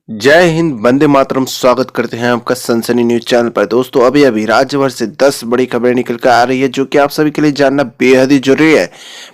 जय हिंद, वंदे मातरम। स्वागत करते हैं आपका सनसनी न्यूज चैनल पर। दोस्तों, अभी अभी राज्य भर से 10 बड़ी खबरें निकल कर आ रही है जो कि आप सभी के लिए जानना बेहद ही जरूरी है।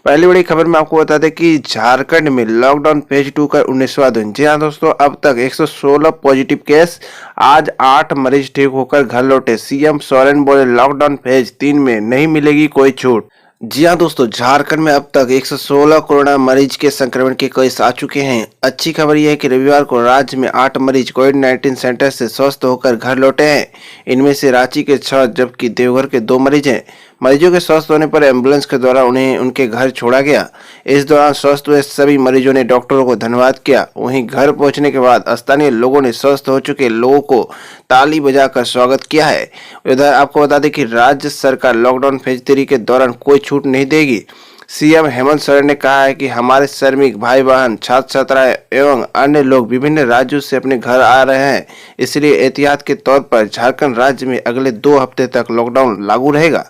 पहली बड़ी खबर में आपको बता दें कि झारखंड में लॉकडाउन फेज 2 का 19वां दिन। जी हाँ दोस्तों, अब तक 116 पॉजिटिव केस, आज 8 मरीज ठीक होकर घर लौटे। सीएम सोरेन बोले लॉकडाउन फेज 3 में नहीं मिलेगी कोई छूट। जी हाँ दोस्तों, झारखंड में अब तक 116 कोरोना मरीज के संक्रमण के केस आ चुके हैं। अच्छी खबर यह है कि रविवार को राज्य में 8 मरीज कोविड-19 सेंटर से स्वस्थ होकर घर लौटे हैं। इनमें से रांची के 6 जबकि देवघर के 2 मरीज हैं। मरीजों के स्वस्थ होने पर एम्बुलेंस के द्वारा उन्हें उनके घर छोड़ा गया। इस दौरान स्वस्थ हुए सभी मरीजों ने डॉक्टरों को धन्यवाद किया। वहीं घर पहुंचने के बाद स्थानीय लोगों ने स्वस्थ हो चुके लोगों को ताली बजाकर स्वागत किया है। उधर आपको बता दें कि राज्य सरकार लॉकडाउन फेज 3 के दौरान कोई छूट नहीं देगी। सीएम हेमंत सोरेन ने कहा है कि हमारे श्रमिक भाई बहन, छात्र छात्राएं एवं अन्य लोग विभिन्न राज्यों से अपने घर आ रहे हैं, इसलिए एहतियात के तौर पर झारखंड राज्य में अगले 2 हफ्ते तक लॉकडाउन लागू रहेगा।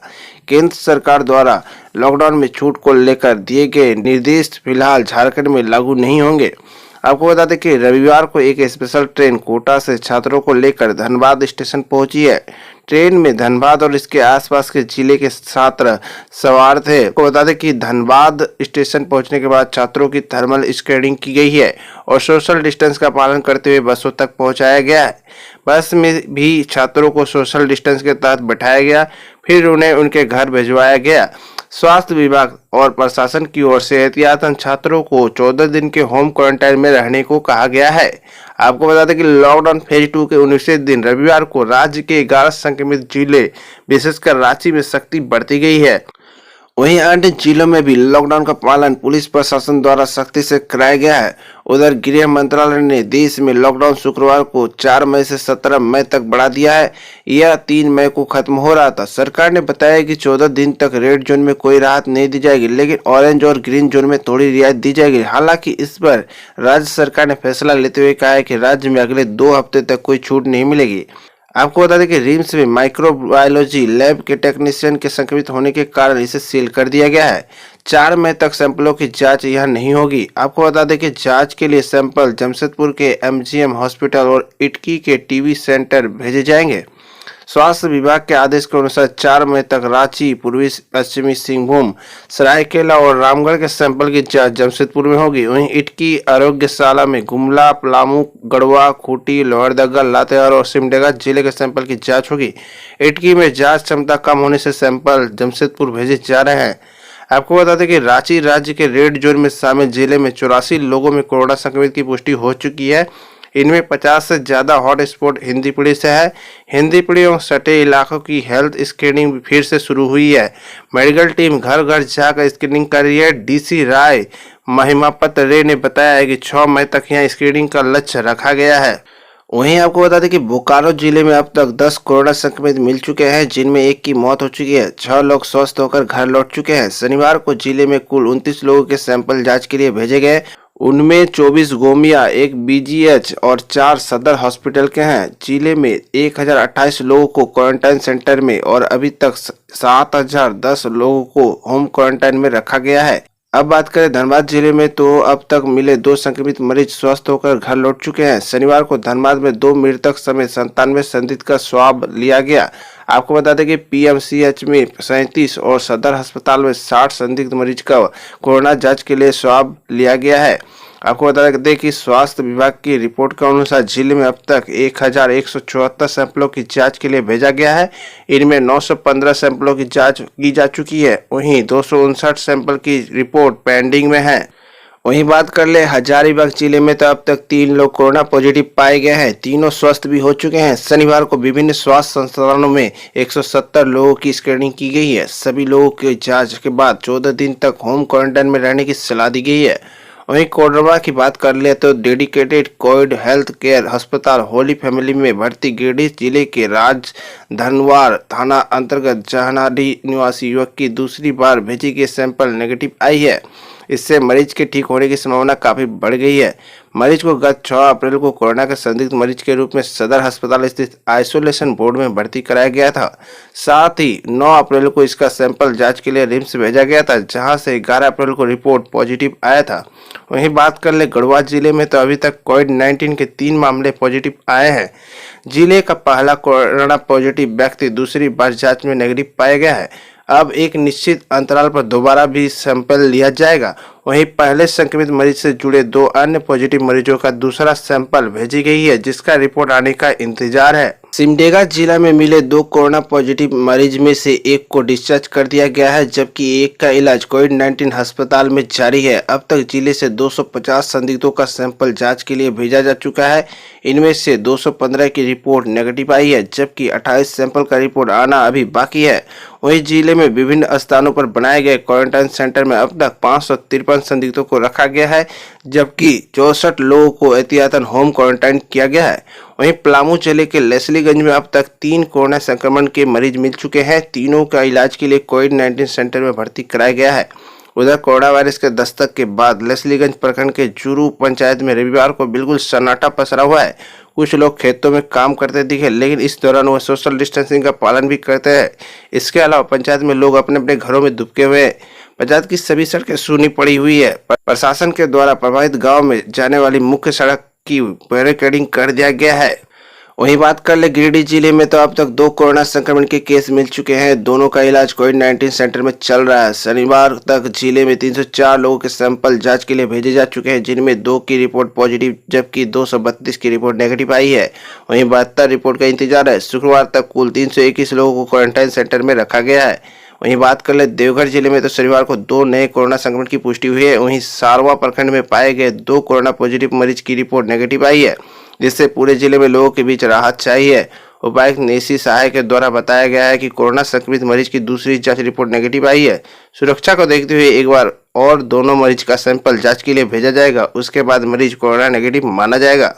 केंद्र सरकार द्वारा लॉकडाउन में छूट को लेकर दिए गए निर्देश फिलहाल झारखंड में लागू नहीं होंगे। आपको बता दें कि रविवार को एक स्पेशल ट्रेन कोटा से छात्रों को लेकर धनबाद स्टेशन पहुंची है। ट्रेन में धनबाद और इसके आसपास के जिले के छात्र सवार थे। आपको बता दें कि धनबाद स्टेशन पहुंचने के बाद छात्रों की थर्मल स्क्रीनिंग की गई है और सोशल डिस्टेंस का पालन करते हुए बसों तक पहुंचाया गया है। बस में भी छात्रों को सोशल डिस्टेंस के तहत बैठाया गया, फिर उन्हें उनके घर भिजवाया गया। स्वास्थ्य विभाग और प्रशासन की ओर से एहतियातन छात्रों को 14 दिन के होम क्वारंटाइन में रहने को कहा गया है। आपको बता दें कि लॉकडाउन फेज 2 के 19वें दिन रविवार को राज्य के 11 संक्रमित जिले विशेषकर रांची में सख्ती बढ़ती गई है। वहीं अन्य जिलों में भी लॉकडाउन का पालन पुलिस प्रशासन द्वारा सख्ती से कराया गया है। उधर गृह मंत्रालय ने देश में लॉकडाउन शुक्रवार को 4 मई से 17 मई तक बढ़ा दिया है। यह 3 मई को खत्म हो रहा था। सरकार ने बताया कि 14 दिन तक रेड जोन में कोई राहत नहीं दी जाएगी, लेकिन ऑरेंज और ग्रीन जोन में थोड़ी रियायत दी जाएगी। हालांकि इस पर राज्य सरकार ने फैसला लेते हुए कहा है कि राज्य में अगले 2 हफ्ते तक कोई छूट नहीं मिलेगी। आपको बता दें कि रिम्स में माइक्रोबायोलॉजी लैब के टेक्नीशियन के संक्रमित होने के कारण इसे सील कर दिया गया है। 4 मई तक सैंपलों की जांच यहां नहीं होगी। आपको बता दें कि जांच के लिए सैंपल जमशेदपुर के एमजीएम हॉस्पिटल और इटकी के टीबी सेंटर भेजे जाएंगे। स्वास्थ्य विभाग के आदेश के अनुसार 4 मई तक रांची, पूर्वी पश्चिमी सिंहभूम, सरायकेला और रामगढ़ के सैंपल की जांच जमशेदपुर में होगी। वहीं इटकी आरोग्यशाला में गुमला, पलामू, गढ़वा, खूंटी, लोहरदगा, लातेहार और सिमडेगा जिले के सैंपल की जांच होगी। इटकी में जांच क्षमता कम होने से सैंपल जमशेदपुर भेजे जा रहे हैं। आपको बता दें कि रांची राज्य के रेड जोन में शामिल जिले में 84 लोगों में कोरोना संक्रमित की पुष्टि हो चुकी है। इनमें 50 से ज्यादा हॉटस्पॉट हिंदीपीढ़ी से है। हिंदीपीढ़ी एवं सटे इलाकों की हेल्थ स्क्रीनिंग फिर से शुरू हुई है। मेडिकल टीम घर घर जाकर स्क्रीनिंग कर रही है। डीसी राय महिमापत रे ने बताया है कि 6 मई तक यहां स्क्रीनिंग का लक्ष्य रखा गया है। वहीं आपको बता दें कि बोकारो जिले में अब तक 10 कोरोना संक्रमित मिल चुके हैं, जिनमें एक की मौत हो चुकी है। 6 लोग स्वस्थ होकर घर लौट चुके हैं। शनिवार को जिले में कुल 29 लोगों के सैंपल जांच के लिए भेजे गए। उनमें 24 गोमिया, 1 बीजीएच और 4 सदर हॉस्पिटल के हैं। जिले में 1028 लोगों को क्वारंटाइन सेंटर में और अभी तक 7010 लोगों को होम क्वारंटाइन में रखा गया है। अब बात करें धनबाद जिले में, तो अब तक मिले 2 संक्रमित मरीज स्वस्थ होकर घर लौट चुके हैं। शनिवार को धनबाद में 2 मृतक समेत 97 संदिग्ध का स्वाब लिया गया। आपको बता दें कि पीएमसीएच में 37 और सदर अस्पताल में 60 संदिग्ध मरीज का कोरोना जांच के लिए स्वाब लिया गया है। आपको बता दें कि स्वास्थ्य विभाग की रिपोर्ट के अनुसार जिले में अब तक 1174 सैंपलों की जांच के लिए भेजा गया है। इनमें 915 सैंपलों की जांच की जा चुकी है। वहीं 259 सैंपल की रिपोर्ट पेंडिंग में है। वहीं बात कर ले हजारीबाग जिले में, तो अब तक 3 लोग कोरोना पॉजिटिव पाए गए हैं। तीनों स्वस्थ भी हो चुके हैं। शनिवार को विभिन्न स्वास्थ्य संस्थानों में 170 लोगों की स्क्रीनिंग की गई है। सभी लोगों की जांच के बाद 14 दिन तक होम क्वारंटाइन में रहने की सलाह दी गई है। वहीं कोडरमा की बात कर ले तो डेडिकेटेड कोविड हेल्थ केयर अस्पताल होली फैमिली में भर्ती गिरिडीह जिले के राज धनवार थाना अंतर्गत जहानाडीह निवासी युवक की दूसरी बार भेजी गई सैंपल नेगेटिव आई है। इससे मरीज के ठीक होने की संभावना काफी बढ़ गई है। मरीज को गत 6 अप्रैल को कोरोना के संदिग्ध मरीज के रूप में सदर अस्पताल स्थित आइसोलेशन बोर्ड में भर्ती कराया गया था। साथ ही 9 अप्रैल को इसका सैंपल जांच के लिए रिम्स भेजा गया था, जहां से 11 अप्रैल को रिपोर्ट पॉजिटिव आया था। वहीं बात कर ले गढ़वा जिले में, तो अभी तक कोविड-19 के 3 मामले पॉजिटिव आए हैं। जिले का पहला कोरोना पॉजिटिव व्यक्ति दूसरी बार जांच में नेगेटिव पाया गया है। अब एक निश्चित अंतराल पर दोबारा भी सैंपल लिया जाएगा। वहीं पहले संक्रमित मरीज से जुड़े 2 अन्य पॉजिटिव मरीजों का दूसरा सैंपल भेजी गई है, जिसका रिपोर्ट आने का इंतजार है। सिमडेगा जिला में मिले 2 कोरोना पॉजिटिव मरीज में से एक को डिस्चार्ज कर दिया गया है, जबकि एक का इलाज कोविड-19 अस्पताल में जारी है। अब तक जिले से 250 संदिग्धों का सैंपल जांच के लिए भेजा जा चुका है। इनमें से 215 की रिपोर्ट नेगेटिव आई है, जबकि 28 सैंपल का रिपोर्ट आना अभी बाकी है। वहीं जिले में विभिन्न स्थानों पर बनाए गए क्वारंटाइन सेंटर में अब तक 553 संदिग्धों को रखा गया है, जबकि 64 लोगों को एहतियातन होम क्वारंटाइन किया गया है। वहीं पलामू जिले के लेस्लीगंज में अब तक 3 कोरोना संक्रमण के मरीज मिल चुके हैं। तीनों का इलाज के लिए कोविड-19 सेंटर में भर्ती कराया गया है। उधर कोरोना वायरस के दस्तक के बाद लेस्लीगंज प्रखंड के जुरू पंचायत में रविवार को बिल्कुल सन्नाटा पसरा हुआ है। कुछ लोग खेतों में काम करते दिखे, लेकिन इस दौरान वह सोशल डिस्टेंसिंग का पालन भी करते हैं। इसके अलावा पंचायत में लोग अपने अपने घरों में दुबके हुए हैं। पंचायत की सभी सड़कें सूनी पड़ी हुई है। प्रशासन के द्वारा प्रभावित गाँव में जाने वाली मुख्य सड़क की बैरिकेडिंग कर दिया गया है। वहीं बात कर ले गिरिडीह जिले में, तो अब तक 2 कोरोना संक्रमण के केस मिल चुके हैं। दोनों का इलाज कोविड-19 सेंटर में चल रहा है। शनिवार तक जिले में 304 लोगों के सैंपल जांच के लिए भेजे जा चुके हैं, जिनमें 2 की रिपोर्ट पॉजिटिव जबकि 232 की रिपोर्ट नेगेटिव आई है। वहीं 72 रिपोर्ट का इंतजार है। शुक्रवार तक कुल 321 लोगों को क्वारंटाइन सेंटर में रखा गया है। वहीं बात कर ले देवघर जिले में, तो शनिवार को 2 नए कोरोना संक्रमण की पुष्टि हुई है। वहीं सारवा प्रखंड में पाए गए 2 कोरोना पॉजिटिव मरीज की रिपोर्ट नेगेटिव आई है, जिससे पूरे जिले में लोगों के बीच राहत छाई है। उपायुक्त नेसी सहाय के द्वारा बताया गया है कि कोरोना संक्रमित मरीज की दूसरी जांच रिपोर्ट नेगेटिव आई है। सुरक्षा को देखते हुए एक बार और दोनों मरीज का सैंपल जांच के लिए भेजा जाएगा। उसके बाद मरीज कोरोना नेगेटिव माना जाएगा।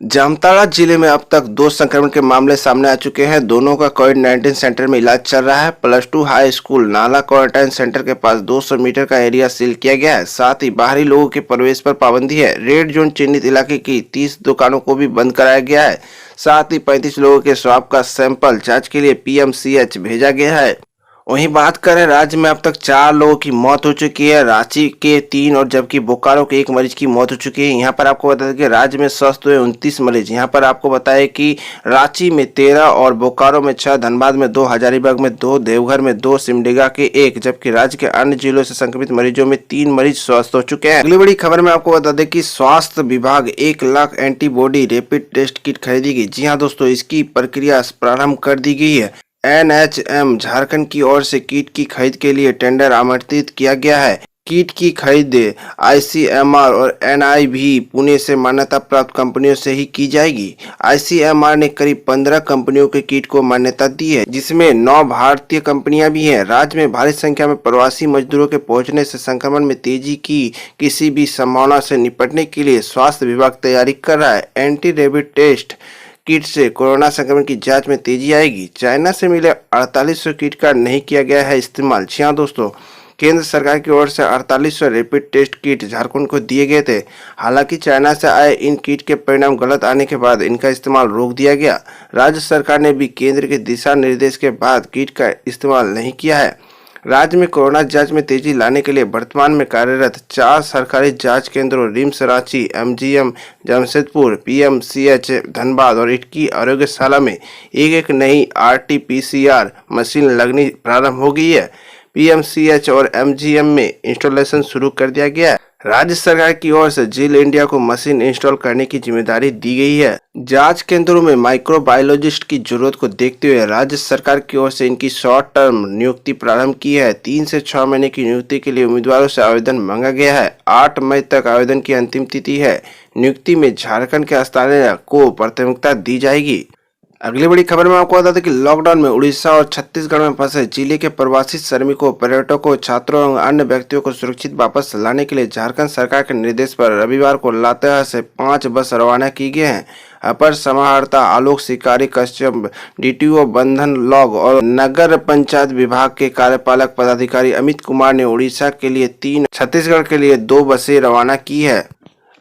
जामताड़ा जिले में अब तक 2 संक्रमण के मामले सामने आ चुके हैं। दोनों का कोविड-19 सेंटर में इलाज चल रहा है। +2 हाई स्कूल नाला क्वारंटाइन सेंटर के पास 200 मीटर का एरिया सील किया गया है। साथ ही बाहरी लोगों के प्रवेश पर पाबंदी है। रेड जोन चिन्हित इलाके की 30 दुकानों को भी बंद कराया गया है। साथ ही 35 लोगों के स्वाब का सैंपल जाँच के लिए PMCH भेजा गया है। वहीं बात करें, राज्य में अब तक 4 लोगों की मौत हो चुकी है। रांची के 3 और जबकि बोकारो के 1 मरीज की मौत हो चुकी है। यहाँ पर आपको बता दें कि राज्य में स्वस्थ हुए 29 मरीज। यहाँ पर आपको बताएं कि रांची में 13 और बोकारो में 6, धनबाद में 2, हजारीबाग में 2, देवघर में 2, सिमडेगा के 1, जबकि राज्य के अन्य जिलों से संक्रमित मरीजों में 3 मरीज स्वस्थ हो चुके हैं। अगली बड़ी खबर में आपको बता दें कि स्वास्थ्य विभाग 1 lakh antibody rapid test kit खरीदेगी। जी हाँ दोस्तों, इसकी प्रक्रिया प्रारंभ कर दी गई है। NHM झारखंड की ओर से किट की खरीद के लिए टेंडर आमंत्रित किया गया है। किट की खरीद ICMR और NIV पुणे से मान्यता प्राप्त कंपनियों से ही की जाएगी। ICMR ने करीब 15 कंपनियों के किट को मान्यता दी है, जिसमें 9 भारतीय कंपनियां भी हैं। राज्य में भारी संख्या में प्रवासी मजदूरों के पहुंचने से संक्रमण में तेजी की किसी भी संभावना से निपटने के लिए स्वास्थ्य विभाग तैयारी कर रहा है। एंटी रेबिड टेस्ट किट से कोरोना संक्रमण की जांच में तेजी आएगी। चाइना से मिले 4800 किट का नहीं किया गया है इस्तेमाल। जी हाँ दोस्तों, केंद्र सरकार की ओर से 4800 रैपिड टेस्ट किट झारखंड को दिए गए थे। हालांकि चाइना से आए इन किट के परिणाम गलत आने के बाद इनका इस्तेमाल रोक दिया गया। राज्य सरकार ने भी केंद्र के दिशा निर्देश के बाद किट का इस्तेमाल नहीं किया है। राज्य में कोरोना जांच में तेजी लाने के लिए वर्तमान में कार्यरत 4 सरकारी जांच केंद्रों RIMS Ranchi, MGM Jamshedpur, PMCH Dhanbad और इटकी आरोग्यशाला में एक नई RT-PCR मशीन लगनी प्रारंभ हो गई है। PMCH और MGM में इंस्टॉलेशन शुरू कर दिया गया है। राज्य सरकार की ओर से जेल इंडिया को मशीन इंस्टॉल करने की जिम्मेदारी दी गई है। जांच केंद्रों में माइक्रोबायोलॉजिस्ट की जरूरत को देखते हुए राज्य सरकार की ओर से इनकी शॉर्ट टर्म नियुक्ति प्रारंभ की है। 3 से 6 महीने की नियुक्ति के लिए उम्मीदवारों से आवेदन मांगा गया है। 8 मई तक आवेदन की अंतिम तिथि है। नियुक्ति में झारखंड के स्थानीय को प्राथमिकता दी जाएगी। अगली बड़ी खबर में आपको बता दें कि लॉकडाउन में उड़ीसा और छत्तीसगढ़ में फंसे जिले के प्रवासी श्रमिकों, पर्यटकों, छात्रों एवं अन्य व्यक्तियों को सुरक्षित वापस लाने के लिए झारखंड सरकार के निर्देश पर रविवार को लातेहार से 5 बस रवाना की गए हैं। अपर समाहर्ता आलोक शिकारी कश्यप, डीटीओ बंधन लॉग और नगर पंचायत विभाग के कार्यपालक पदाधिकारी अमित कुमार ने उड़ीसा के लिए 3, छत्तीसगढ़ के लिए 2 बसें रवाना की है।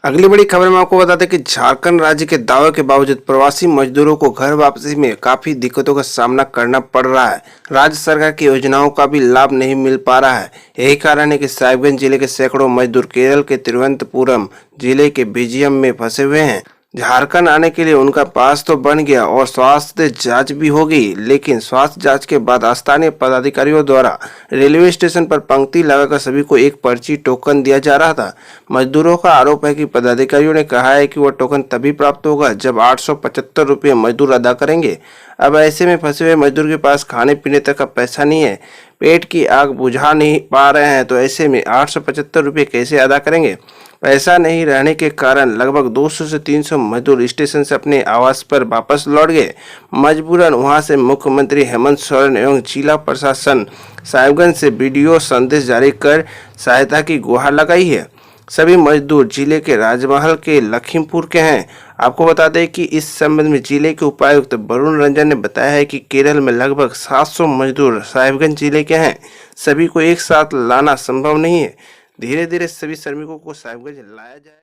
अगली बड़ी खबर में आपको बता दें कि झारखंड राज्य के दावे के बावजूद प्रवासी मजदूरों को घर वापसी में काफी दिक्कतों का सामना करना पड़ रहा है। राज्य सरकार की योजनाओं का भी लाभ नहीं मिल पा रहा है। यही कारण है कि साहिबगंज जिले के सैकड़ों मजदूर केरल के तिरुवनंतपुरम जिले के बीजीएम में फंसे हुए हैं। झारखंड आने के लिए उनका पास तो बन गया और स्वास्थ्य जांच भी हो गई, लेकिन स्वास्थ्य जांच के बाद स्थानीय पदाधिकारियों द्वारा रेलवे स्टेशन पर पंक्ति लगाकर सभी को एक पर्ची टोकन दिया जा रहा था। मजदूरों का आरोप है कि पदाधिकारियों ने कहा है कि वह टोकन तभी प्राप्त होगा जब 875 रुपये मजदूर अदा करेंगे। अब ऐसे में फंसे हुए मजदूर के पास खाने पीने तक का पैसा नहीं है, पेट की आग बुझा नहीं पा रहे हैं, तो ऐसे में 875 रुपये कैसे अदा करेंगे। पैसा नहीं रहने के कारण लगभग 200 से 300 मजदूर स्टेशन से अपने आवास पर वापस लौट गए। मजबूरन वहां से मुख्यमंत्री हेमंत सोरेन एवं जिला प्रशासन साहिबगंज से वीडियो संदेश जारी कर सहायता की गुहार लगाई है। सभी मजदूर जिले के राजमहल के लखीमपुर के हैं। आपको बता दें कि इस संबंध में जिले के उपायुक्त वरुण रंजन ने बताया है कि केरल में लगभग 700 मजदूर साहिबगंज जिले के हैं। सभी को एक साथ लाना संभव नहीं है। धीरे धीरे सभी श्रमिकों को साहिबगंज लाया जाए।